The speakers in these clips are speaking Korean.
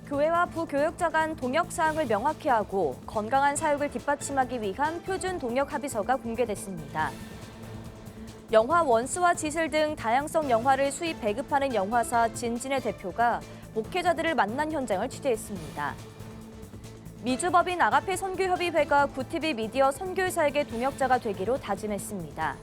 교회와 부교역자 간 동역 사항을 명확히 하고 건강한 사육을 뒷받침하기 위한 표준 동역 합의서가 공개됐습니다. 영화 원스와 지슬 등 다양성 영화를 수입 배급하는 영화사 진진의 대표가 목회자들을 만난 현장을 취재했습니다. 미주법인 아가페 선교협의회가 구티비 미디어 선교사에게 동역자가 되기로 다짐했습니다.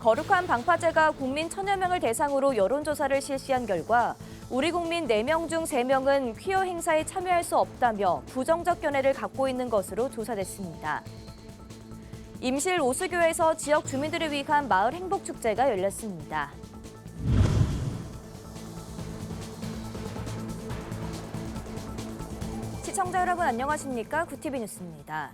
거룩한 방파제가 국민 1,000여 명을 대상으로 여론조사를 실시한 결과 우리 국민 4명 중 3명은 퀴어 행사에 참여할 수 없다며 부정적 견해를 갖고 있는 것으로 조사됐습니다. 임실 오수교에서 지역 주민들을 위한 마을 행복축제가 열렸습니다. 시청자 여러분 안녕하십니까? 구티비 뉴스입니다.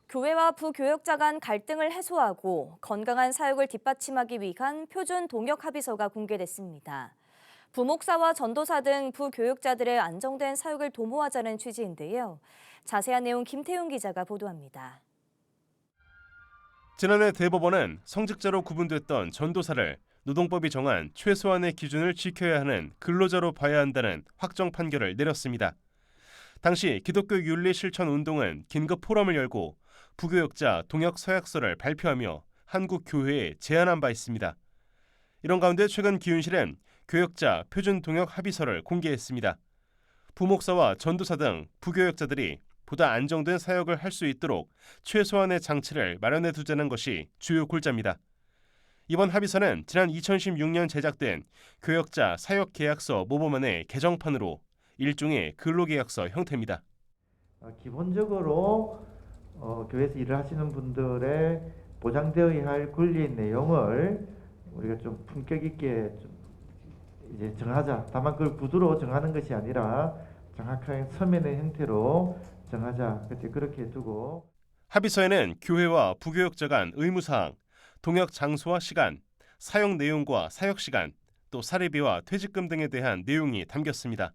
교회와 부교역자 간 갈등을 해소하고 건강한 사육을 뒷받침하기 위한 표준 동역 합의서가 공개됐습니다. 부목사와 전도사 등 부교역자들의 안정된 사육을 도모하자는 취지인데요. 자세한 내용 김태훈 기자가 보도합니다. 지난해 대법원은 성직자로 구분됐던 전도사를 노동법이 정한 최소한의 기준을 지켜야 하는 근로자로 봐야 한다는 확정 판결을 내렸습니다. 당시 기독교 윤리 실천 운동은 긴급 포럼을 열고 부교역자 동역 서약서를 발표하며 한국 교회에 제안한 바 있습니다. 이런 가운데 최근 기윤실은 교역자 표준 동역 합의서를 공개했습니다. 부목사와 전도사 등 부교역자들이 보다 안정된 사역을 할 수 있도록 최소한의 장치를 마련해 두자는 것이 주요 골자입니다. 이번 합의서는 지난 2016년 제작된 교역자 사역계약서 모범안의 개정판으로 일종의 근로계약서 형태입니다. 기본적으로 교회에서 일을 하시는 분들의 보장되어야 할 권리의 내용을 우리가 좀 품격 있게 좀 이제 정하자. 다만 그걸 구두로 정하는 것이 아니라 정확하게 서면의 형태로 정하자. 그렇게 두고 합의서에는 교회와 부교역자 간 의무사항, 동역 장소와 시간, 사역 내용과 사역 시간, 또 사례비와 퇴직금 등에 대한 내용이 담겼습니다.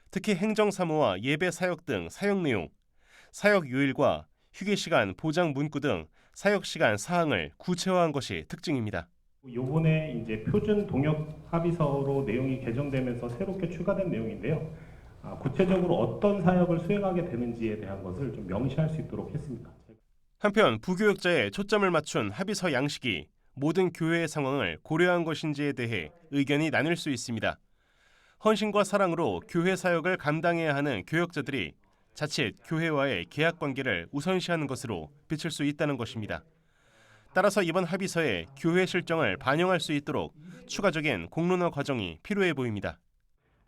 특히 행정사무와 예배 사역 등 사역 내용, 사역 요일과 휴게시간 보장 문구 등 사역 시간 사항을 구체화한 것이 특징입니다. 요번에 이제 표준 동역 합의서로 내용이 개정되면서 새롭게 추가된 내용인데요. 구체적으로 어떤 사역을 수행하게 되는지에 대한 것을 좀 명시할 수 있도록 했습니다. 한편 부교역자에 초점을 맞춘 합의서 양식이 모든 교회의 상황을 고려한 것인지에 대해 의견이 나뉠 수 있습니다. 헌신과 사랑으로 교회 사역을 감당해야 하는 교역자들이 자칫 교회와의 계약 관계를 우선시하는 것으로 비칠 수 있다는 것입니다. 따라서 이번 합의서에 교회 실정을 반영할 수 있도록 추가적인 공론화 과정이 필요해 보입니다.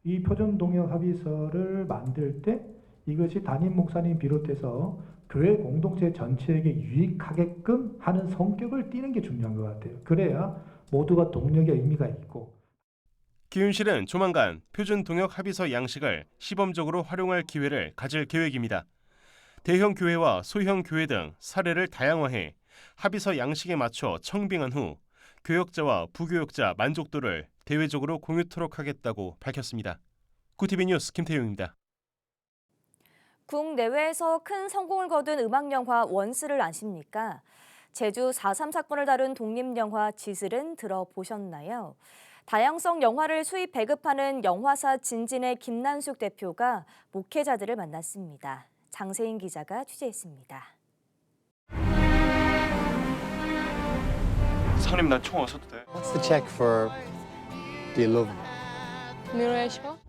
이 표준 동역 합의서를 만들 때 이것이 담임 목사님 비롯해서 교회 공동체 전체에게 유익하게끔 하는 성격을 띠는 게 중요한 것 같아요. 그래야 모두가 동력의 의미가 있고. 기윤실은 조만간 표준 동역 합의서 양식을 시범적으로 활용할 기회를 가질 계획입니다. 대형 교회와 소형 교회 등 사례를 다양화해 합의서 양식에 맞춰 청빙한 후 교역자와 부교역자 만족도를 대외적으로 공유토록 하겠다고 밝혔습니다. 구티비 뉴스 김태용입니다. 국내외에서 큰 성공을 거둔 음악영화 원스를 아십니까? 제주 4.3 사건을 다룬 독립영화 지슬은 들어보셨나요? 다양성 영화를 수입 배급하는 영화사 진진의 김난숙 대표가 목회자들을 만났습니다. 장세인 기자가 취재했습니다. 사장님 나 총 왔어도 돼? What's the check for the love?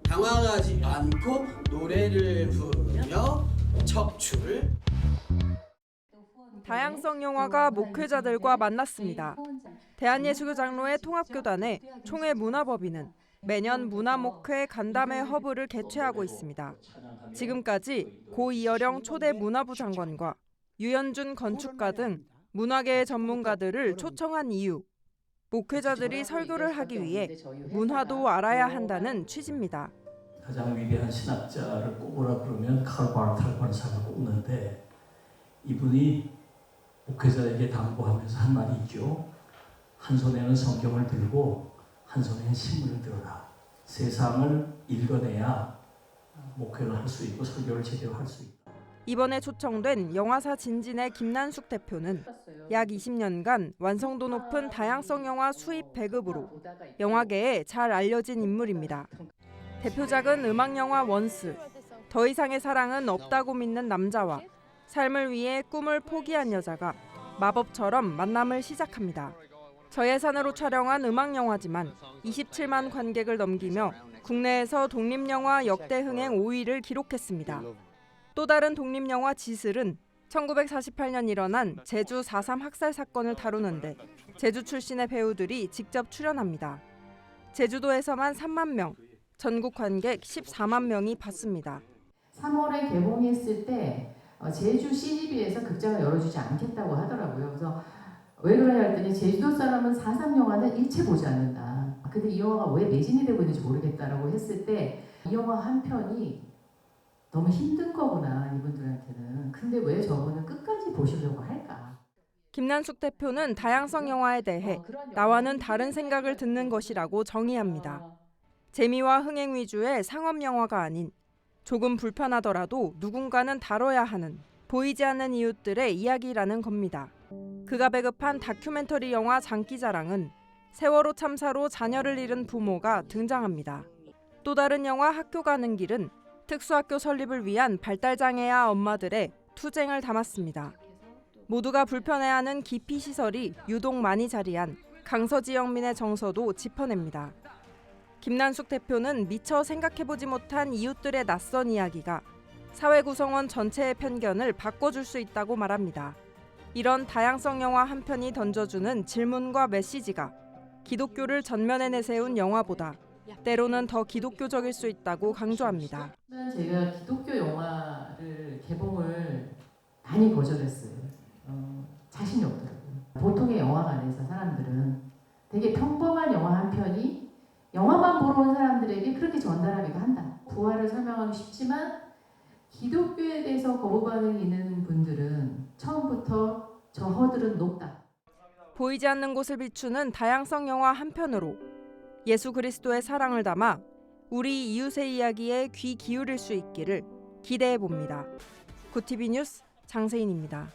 당황하지 않고 노래를 부르며 척추를 다양성 영화가 목회자들과 만났습니다. 대한예수교 장로회 통합교단의 총회 문화법인은 매년 문화목회 간담회 허브를 개최하고 있습니다. 지금까지 고 이여령 초대 문화부 장관과 유현준 건축가 등 문화계의 전문가들을 초청한 이유, 목회자들이 설교를 하기 위해 문화도 알아야 한다는 취지입니다. 가장 위대한 신학자를 꼽으라 그러면 칼 바르타라는 사람을 꼽는데 이분이 목회자에게 당부하면서 한 말이 있죠. 한 손에는 성경을 들고 한 손에는 신문을 들어라. 세상을 읽어내야 목회를 할 수 있고 설교를 제대로 할 수 있다. 이번에 초청된 영화사 진진의 김난숙 대표는 약 20년간 완성도 높은 다양성 영화 수입 배급으로 영화계에 잘 알려진 인물입니다. 대표작은 음악영화 원스, 더 이상의 사랑은 없다고 믿는 남자와 삶을 위해 꿈을 포기한 여자가 마법처럼 만남을 시작합니다. 저예산으로 촬영한 음악영화지만 27만 관객을 넘기며 국내에서 독립영화 역대 흥행 5위를 기록했습니다. 또 다른 독립영화 지슬은 1948년 일어난 제주 4.3 학살 사건을 다루는데 제주 출신의 배우들이 직접 출연합니다. 제주도에서만 3만 명, 전국 관객 14만 명이 봤습니다. 3월에 개봉했을 때 제주 CGV에서 극장을 열어주지 않겠다고 하더라고요. 그래서 왜 그러냐 했더니 제주도 사람은 4.3 영화는 일체 보지 않는다. 근데 이 영화가 왜 매진이 되고 있는지 모르겠다라고 했을 때 이 영화 한 편이 너무 힘든 거구나, 이분들한테는. 근데 왜 저분은 끝까지 보시려고 할까? 김난숙 대표는 다양성 영화에 대해 나와는 다른 생각을 듣는 것이라고 정의합니다. 재미와 흥행 위주의 상업 영화가 아닌 조금 불편하더라도 누군가는 다뤄야 하는 보이지 않는 이웃들의 이야기라는 겁니다. 그가 배급한 다큐멘터리 영화 장기자랑은 세월호 참사로 자녀를 잃은 부모가 등장합니다. 또 다른 영화 학교 가는 길은 특수학교 설립을 위한 발달장애아 엄마들의 투쟁을 담았습니다. 모두가 불편해하는 기피시설이 유독 많이 자리한 강서지 영민의 정서도 짚어냅니다. 김난숙 대표는 미처 생각해보지 못한 이웃들의 낯선 이야기가 사회 구성원 전체의 편견을 바꿔줄 수 있다고 말합니다. 이런 다양성 영화 한 편이 던져주는 질문과 메시지가 기독교를 전면에 내세운 영화보다 때로는 더 기독교적일 수 있다고 강조합니다. 제가 기독교 영화를 개봉을 많이 거절했어요. 자신이 없더라고요. 보통의 영화관에서 사람들은 되게 평범한 영화 한 편이 영화만 보러 온 사람들에게 그렇게 전달하기도 한다. 부활을 설명하기 쉽지만 기독교에 대해서 거부 반응이 있는 분들은 처음부터 저 허들은 높다. 보이지 않는 곳을 비추는 다양성 영화 한 편으로 예수 그리스도의 사랑을 담아 우리 이웃의 이야기에 귀 기울일 수 있기를 기대해 봅니다. 구티비 뉴스 장세인입니다.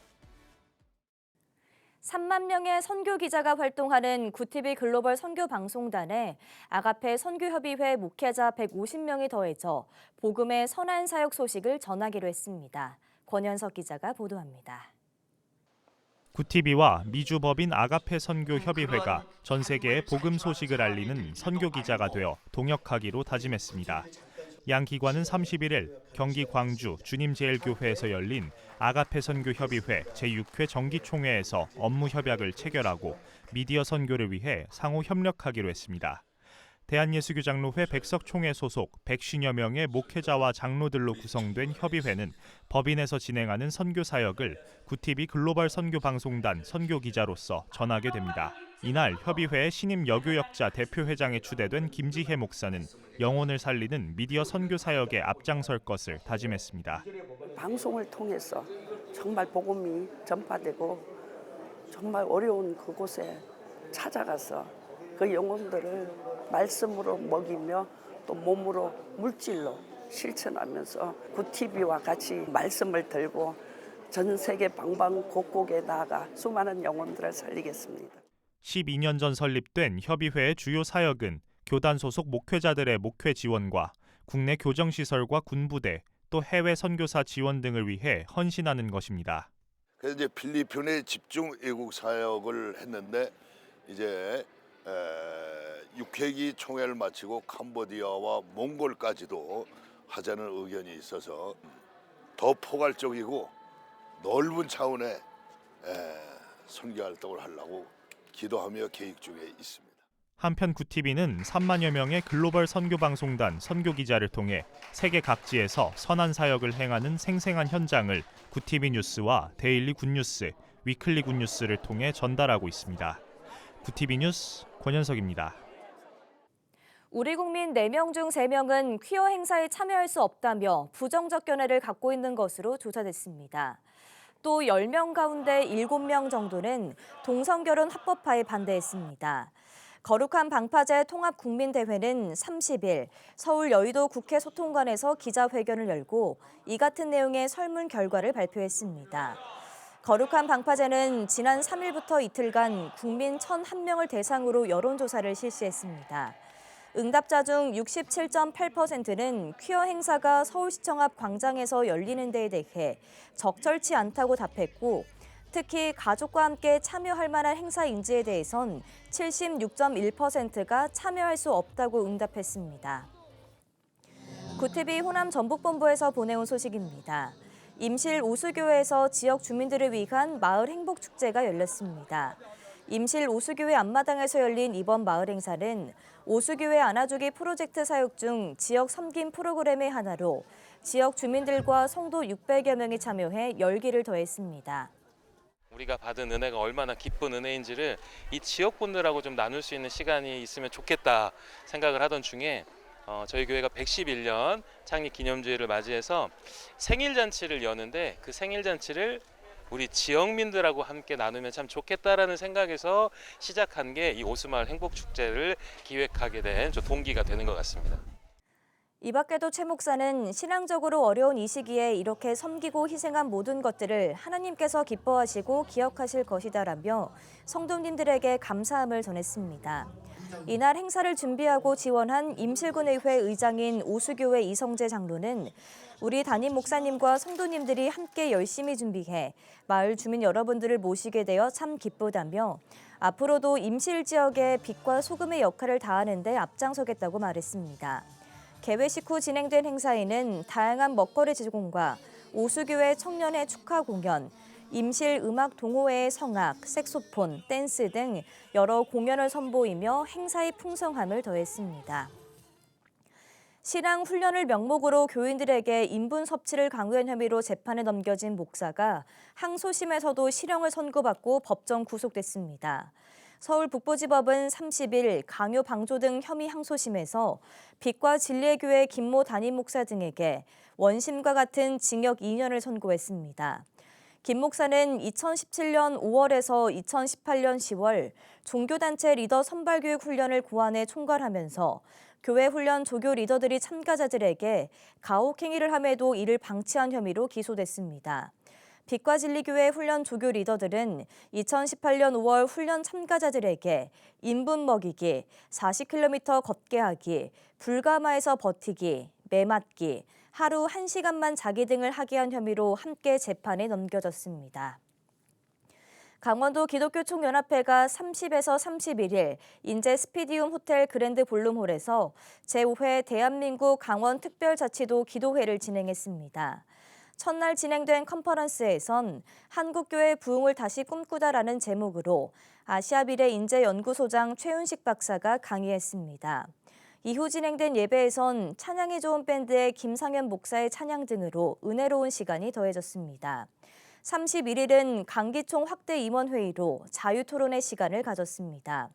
3만 명의 선교 기자가 활동하는 구티비 글로벌 선교 방송단에 아가페 선교협의회 목회자 150명이 더해져 복음의 선한 사역 소식을 전하기로 했습니다. 권현석 기자가 보도합니다. 구티비와 미주법인 아가페 선교협의회가 전 세계에 복음 소식을 알리는 선교 기자가 되어 동역하기로 다짐했습니다. 양 기관은 31일 경기 광주 주님제일교회에서 열린 아가페 선교협의회 제6회 정기총회에서 업무 협약을 체결하고 미디어 선교를 위해 상호 협력하기로 했습니다. 대한예수교장로회 백석총회 소속 150여 명의 목회자와 장로들로 구성된 협의회는 법인에서 진행하는 선교 사역을 구티비 글로벌 선교 방송단 선교 기자로서 전하게 됩니다. 이날 협의회의 신임 여교역자 대표회장에 추대된 김지혜 목사는 영혼을 살리는 미디어 선교 사역에 앞장설 것을 다짐했습니다. 방송을 통해서 정말 복음이 전파되고 정말 어려운 그곳에 찾아가서 그 영혼들을 말씀으로 먹이며 또 몸으로 물질로 실천하면서 구티비와 같이 말씀을 들고 전 세계 방방곡곡에 나아가 수많은 영혼들을 살리겠습니다. 12년 전 설립된 협의회의 주요 사역은 교단 소속 목회자들의 목회 지원과 국내 교정시설과 군부대 또 해외 선교사 지원 등을 위해 헌신하는 것입니다. 그래서 이제 필리핀에 집중 애국 사역을 했는데 이제 6회기 총회를 마치고 캄보디아와 몽골까지도 하자는 의견이 있어서 더 포괄적이고 넓은 차원의 선교 활동을 하려고 기도하며 계획 중에 있습니다. 한편 구티비는 3만여 명의 글로벌 선교 방송단 선교 기자를 통해 세계 각지에서 선한 사역을 행하는 생생한 현장을 구티비 뉴스와 데일리 굿뉴스, 위클리 굿뉴스를 통해 전달하고 있습니다. 구티비 뉴스 권현석입니다. 우리 국민 4명 중 3명은 퀴어 행사에 참여할 수 없다며 부정적 견해를 갖고 있는 것으로 조사됐습니다. 또 10명 가운데 7명 정도는 동성결혼 합법화에 반대했습니다. 거룩한 방파제 통합국민대회는 30일 서울 여의도 국회 소통관에서 기자회견을 열고 이 같은 내용의 설문 결과를 발표했습니다. 거룩한 방파제는 지난 3일부터 이틀간 국민 1,001명을 대상으로 여론조사를 실시했습니다. 응답자 중 67.8%는 퀴어 행사가 서울시청 앞 광장에서 열리는 데에 대해 적절치 않다고 답했고, 특히 가족과 함께 참여할 만한 행사인지에 대해선 76.1%가 참여할 수 없다고 응답했습니다. 구티비 호남 전북본부에서 보내온 소식입니다. 임실 오수교회에서 지역 주민들을 위한 마을 행복축제가 열렸습니다. 임실 오수교회 앞마당에서 열린 이번 마을 행사는 오수교회 안아주기 프로젝트 사역 중 지역 섬김 프로그램의 하나로 지역 주민들과 성도 600여 명이 참여해 열기를 더했습니다. 우리가 받은 은혜가 얼마나 기쁜 은혜인지를 이 지역분들하고 좀 나눌 수 있는 시간이 있으면 좋겠다 생각을 하던 중에 저희 교회가 111년 창립 기념주일을 맞이해서 생일잔치를 여는데 그 생일잔치를 우리 지역민들하고 함께 나누면 참 좋겠다라는 생각에서 시작한 게 이 오수마을 행복축제를 기획하게 된 동기가 되는 것 같습니다. 이 밖에도 최 목사는 신앙적으로 어려운 이 시기에 이렇게 섬기고 희생한 모든 것들을 하나님께서 기뻐하시고 기억하실 것이다라며 성도님들에게 감사함을 전했습니다. 이날 행사를 준비하고 지원한 임실군의회 의장인 오수교회 이성재 장로는 우리 담임 목사님과 성도님들이 함께 열심히 준비해 마을 주민 여러분들을 모시게 되어 참 기쁘다며 앞으로도 임실 지역의 빛과 소금의 역할을 다하는 데 앞장서겠다고 말했습니다. 개회식 후 진행된 행사에는 다양한 먹거리 제공과 오수교회 청년회 축하 공연, 임실 음악 동호회의 성악, 색소폰, 댄스 등 여러 공연을 선보이며 행사의 풍성함을 더했습니다. 신앙 훈련을 명목으로 교인들에게 인분 섭취를 강요한 혐의로 재판에 넘겨진 목사가 항소심에서도 실형을 선고받고 법정 구속됐습니다. 서울 북부지법은 30일 강요 방조 등 혐의 항소심에서 빛과 진리의 교회 김모 담임 목사 등에게 원심과 같은 징역 2년을 선고했습니다. 김 목사는 2017년 5월에서 2018년 10월 종교단체 리더 선발교육 훈련을 고안해 총괄하면서 교회 훈련 조교 리더들이 참가자들에게 가혹행위를 함에도 이를 방치한 혐의로 기소됐습니다. 빛과 진리교회 훈련 조교 리더들은 2018년 5월 훈련 참가자들에게 인분 먹이기, 40km 걷게 하기, 불가마에서 버티기, 매맞기, 하루 1시간만 자기 등을 하게 한 혐의로 함께 재판에 넘겨졌습니다. 강원도 기독교 총연합회가 30에서 31일 인제 스피디움 호텔 그랜드 볼룸홀에서 제5회 대한민국 강원특별자치도 기도회를 진행했습니다. 첫날 진행된 컨퍼런스에선 한국교회 부흥을 다시 꿈꾸다라는 제목으로 아시아비례 인재연구소장 최윤식 박사가 강의했습니다. 이후 진행된 예배에선 찬양이 좋은 밴드의 김상현 목사의 찬양 등으로 은혜로운 시간이 더해졌습니다. 31일은 강기총 확대 임원회의로 자유토론의 시간을 가졌습니다.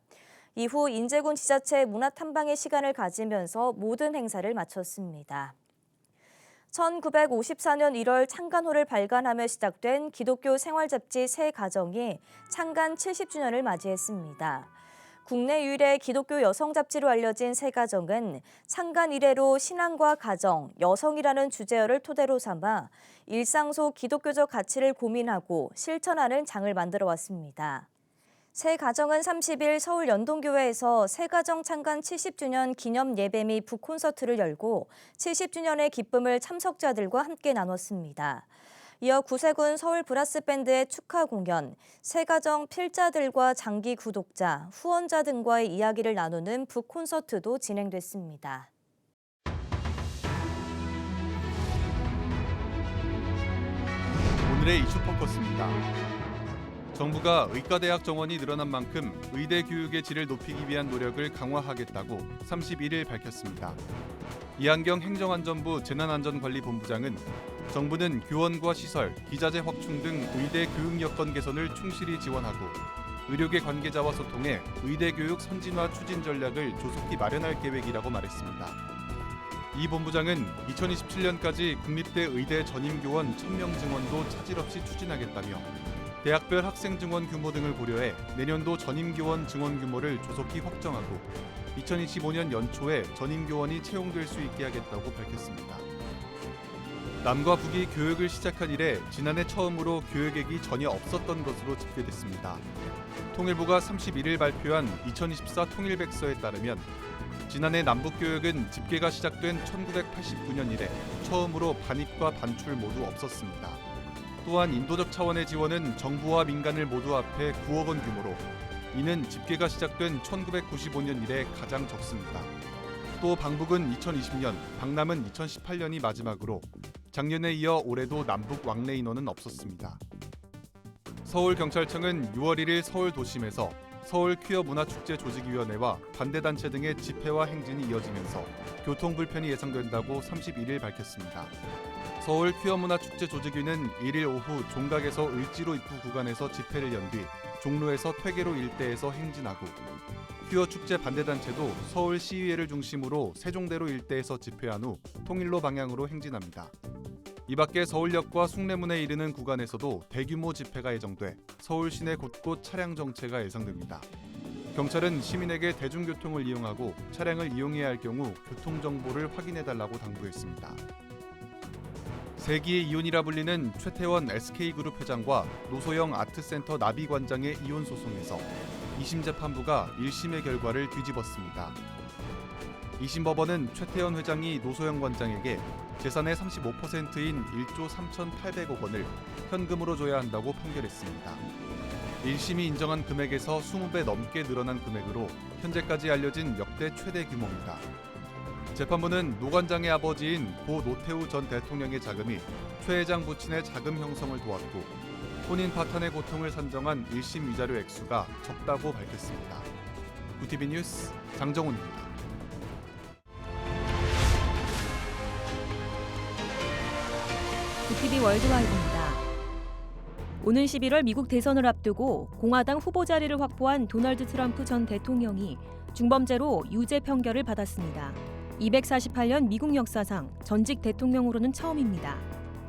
이후 인제군 지자체 문화탐방의 시간을 가지면서 모든 행사를 마쳤습니다. 1954년 1월 창간호를 발간하며 시작된 기독교 생활잡지 새 가정이 창간 70주년을 맞이했습니다. 국내 유일의 기독교 여성 잡지로 알려진 새 가정은 창간 이래로 신앙과 가정, 여성이라는 주제어를 토대로 삼아 일상 속 기독교적 가치를 고민하고 실천하는 장을 만들어 왔습니다. 새 가정은 30일 서울 연동교회에서 새 가정 창간 70주년 기념 예배 및 북콘서트를 열고 70주년의 기쁨을 참석자들과 함께 나눴습니다. 이어 구세군 서울 브라스밴드의 축하 공연, 새 가정 필자들과 장기 구독자, 후원자 등과의 이야기를 나누는 북콘서트도 진행됐습니다. 오늘의 이슈 포커스입니다. 정부가 의과대학 정원이 늘어난 만큼 의대 교육의 질을 높이기 위한 노력을 강화하겠다고 31일 밝혔습니다. 이한경 행정안전부 재난안전관리본부장은 정부는 교원과 시설, 기자재 확충 등 의대 교육 여건 개선을 충실히 지원하고 의료계 관계자와 소통해 의대 교육 선진화 추진 전략을 조속히 마련할 계획이라고 말했습니다. 이 본부장은 2027년까지 국립대 의대 전임교원 1000명 증원도 차질 없이 추진하겠다며 대학별 학생 증원 규모 등을 고려해 내년도 전임교원 증원 규모를 조속히 확정하고 2025년 연초에 전임교원이 채용될 수 있게 하겠다고 밝혔습니다. 남과 북이 교육을 시작한 이래 지난해 처음으로 교육액이 전혀 없었던 것으로 집계됐습니다. 통일부가 31일 발표한 2024 통일백서에 따르면 지난해 남북교역은 집계가 시작된 1989년 이래 처음으로 반입과 반출 모두 없었습니다. 또한 인도적 차원의 지원은 정부와 민간을 모두 합해 9억 원 규모로 이는 집계가 시작된 1995년 이래 가장 적습니다. 또 방북은 2020년, 방남은 2018년이 마지막으로 작년에 이어 올해도 남북 왕래 인원은 없었습니다. 서울경찰청은 6월 1일 서울 도심에서 서울 퀴어 문화축제 조직위원회와 반대단체 등의 집회와 행진이 이어지면서 교통 불편이 예상된다고 31일 밝혔습니다. 서울 퀴어 문화축제 조직위는 1일 오후 종각에서 을지로 입구 구간에서 집회를 연 뒤 종로에서 퇴계로 일대에서 행진하고 퀴어 축제 반대단체도 서울 시의회를 중심으로 세종대로 일대에서 집회한 후 통일로 방향으로 행진합니다. 이 밖에 서울역과 숭례문에 이르는 구간에서도 대규모 집회가 예정돼 서울 시내 곳곳 차량 정체가 예상됩니다. 경찰은 시민에게 대중교통을 이용하고 차량을 이용해야 할 경우 교통정보를 확인해달라고 당부했습니다. 세기의 이혼이라 불리는 최태원 SK그룹 회장과 노소영 아트센터 나비관장의 이혼 소송에서 2심 재판부가 1심의 결과를 뒤집었습니다. 2심 법원은 최태원 회장이 노소영 관장에게 재산의 35%인 1조 3,800억 원을 현금으로 줘야 한다고 판결했습니다. 1심이 인정한 금액에서 20배 넘게 늘어난 금액으로 현재까지 알려진 역대 최대 규모입니다. 재판부는 노 관장의 아버지인 고 노태우 전 대통령의 자금이 최 회장 부친의 자금 형성을 도왔고 혼인 파탄의 고통을 산정한 1심 위자료 액수가 적다고 밝혔습니다. 구티비 뉴스 장정훈입니다. 구티비 월드와이드입니다. 오는 11월 미국 대선을 앞두고 공화당 후보 자리를 확보한 도널드 트럼프 전 대통령이 중범죄로 유죄 판결을 받았습니다. 248년 미국 역사상 전직 대통령으로는 처음입니다.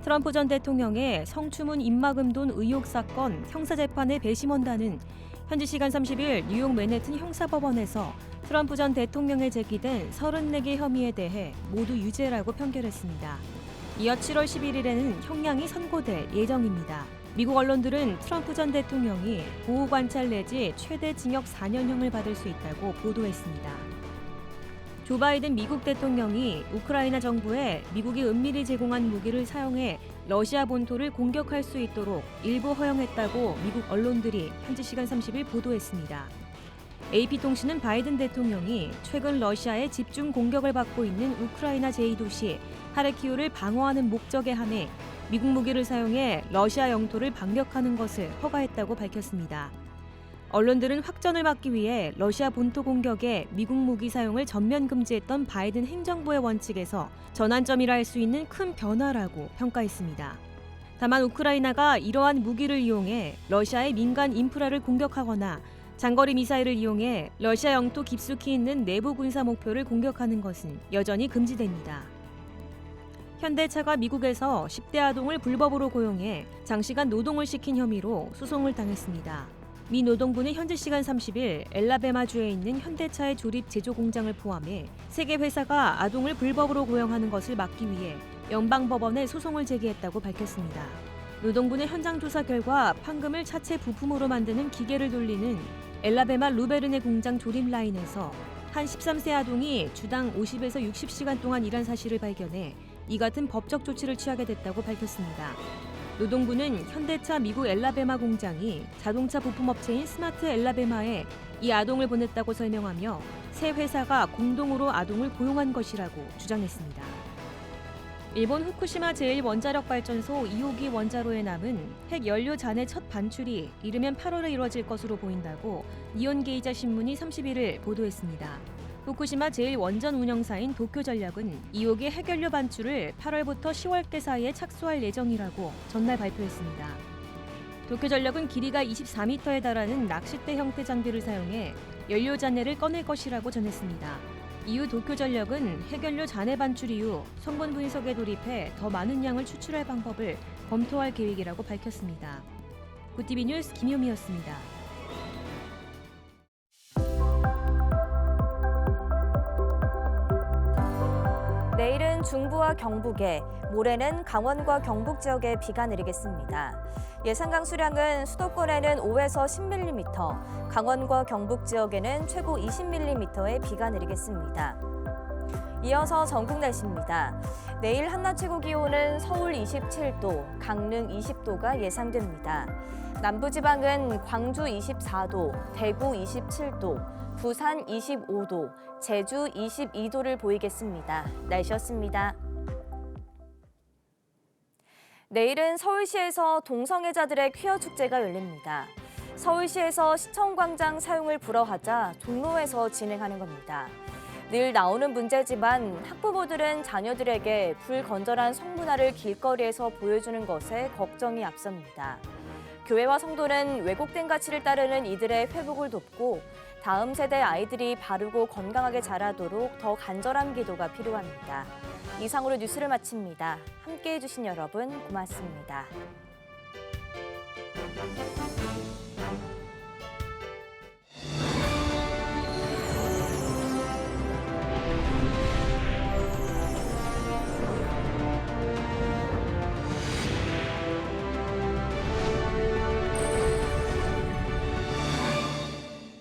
트럼프 전 대통령의 성추문 입막음돈 의혹 사건 형사재판의 배심원단은 현지 시간 30일 뉴욕 맨해튼 형사법원에서 트럼프 전 대통령에 제기된 34개 혐의에 대해 모두 유죄라고 판결했습니다. 이어 7월 11일에는 형량이 선고될 예정입니다. 미국 언론들은 트럼프 전 대통령이 보호관찰 내지 최대 징역 4년형을 받을 수 있다고 보도했습니다. 조 바이든 미국 대통령이 우크라이나 정부에 미국이 은밀히 제공한 무기를 사용해 러시아 본토를 공격할 수 있도록 일부 허용했다고 미국 언론들이 현지 시간 30일 보도했습니다. AP통신은 바이든 대통령이 최근 러시아의 집중 공격을 받고 있는 우크라이나 제2도시 하르키우를 방어하는 목적에 한해 미국 무기를 사용해 러시아 영토를 반격하는 것을 허가했다고 밝혔습니다. 언론들은 확전을 막기 위해 러시아 본토 공격에 미국 무기 사용을 전면 금지했던 바이든 행정부의 원칙에서 전환점이라 할 수 있는 큰 변화라고 평가했습니다. 다만 우크라이나가 이러한 무기를 이용해 러시아의 민간 인프라를 공격하거나 장거리 미사일을 이용해 러시아 영토 깊숙이 있는 내부 군사 목표를 공격하는 것은 여전히 금지됩니다. 현대차가 미국에서 10대 아동을 불법으로 고용해 장시간 노동을 시킨 혐의로 소송을 당했습니다. 미 노동부는 현지 시간 30일 엘라베마주에 있는 현대차의 조립 제조 공장을 포함해 3개 회사가 아동을 불법으로 고용하는 것을 막기 위해 연방법원에 소송을 제기했다고 밝혔습니다. 노동부는 현장 조사 결과 판금을 차체 부품으로 만드는 기계를 돌리는 엘라베마 루베르네 공장 조립 라인에서 한 13세 아동이 주당 50에서 60시간 동안 일한 사실을 발견해 이 같은 법적 조치를 취하게 됐다고 밝혔습니다. 노동부는 현대차 미국 엘라베마 공장이 자동차 부품업체인 스마트 엘라베마에 이 아동을 보냈다고 설명하며 세 회사가 공동으로 아동을 고용한 것이라고 주장했습니다. 일본 후쿠시마 제1원자력발전소 2호기 원자로에 남은 핵연료 잔해 첫 반출이 이르면 8월에 이뤄질 것으로 보인다고 니혼게이자 신문이 31일 보도했습니다. 후쿠시마 제1원전 운영사인 도쿄전력은 2호기 핵연료 반출을 8월부터 10월께 사이에 착수할 예정이라고 전날 발표했습니다. 도쿄전력은 길이가 24m에 달하는 낚싯대 형태 장비를 사용해 연료 잔해를 꺼낼 것이라고 전했습니다. 이후 도쿄전력은 핵연료 잔해 반출 이후 성분 분석에 돌입해 더 많은 양을 추출할 방법을 검토할 계획이라고 밝혔습니다. 구티비 뉴스 김효미였습니다. 내일은 중부와 경북에, 모레는 강원과 경북 지역에 비가 내리겠습니다. 예상 강수량은 수도권에는 5에서 10mm, 강원과 경북 지역에는 최고 20mm의 비가 내리겠습니다. 이어서 전국 날씨입니다. 내일 한낮 최고 기온은 서울 27도, 강릉 20도가 예상됩니다. 남부지방은 광주 24도, 대구 27도, 부산 25도, 제주 22도를 보이겠습니다. 날씨였습니다. 내일은 서울시에서 동성애자들의 퀴어 축제가 열립니다. 서울시에서 시청광장 사용을 불허하자 종로에서 진행하는 겁니다. 늘 나오는 문제지만 학부모들은 자녀들에게 불건전한 성문화를 길거리에서 보여주는 것에 걱정이 앞섭니다. 교회와 성도는 왜곡된 가치를 따르는 이들의 회복을 돕고 다음 세대 아이들이 바르고 건강하게 자라도록 더 간절한 기도가 필요합니다. 이상으로 뉴스를 마칩니다. 함께해 주신 여러분 고맙습니다.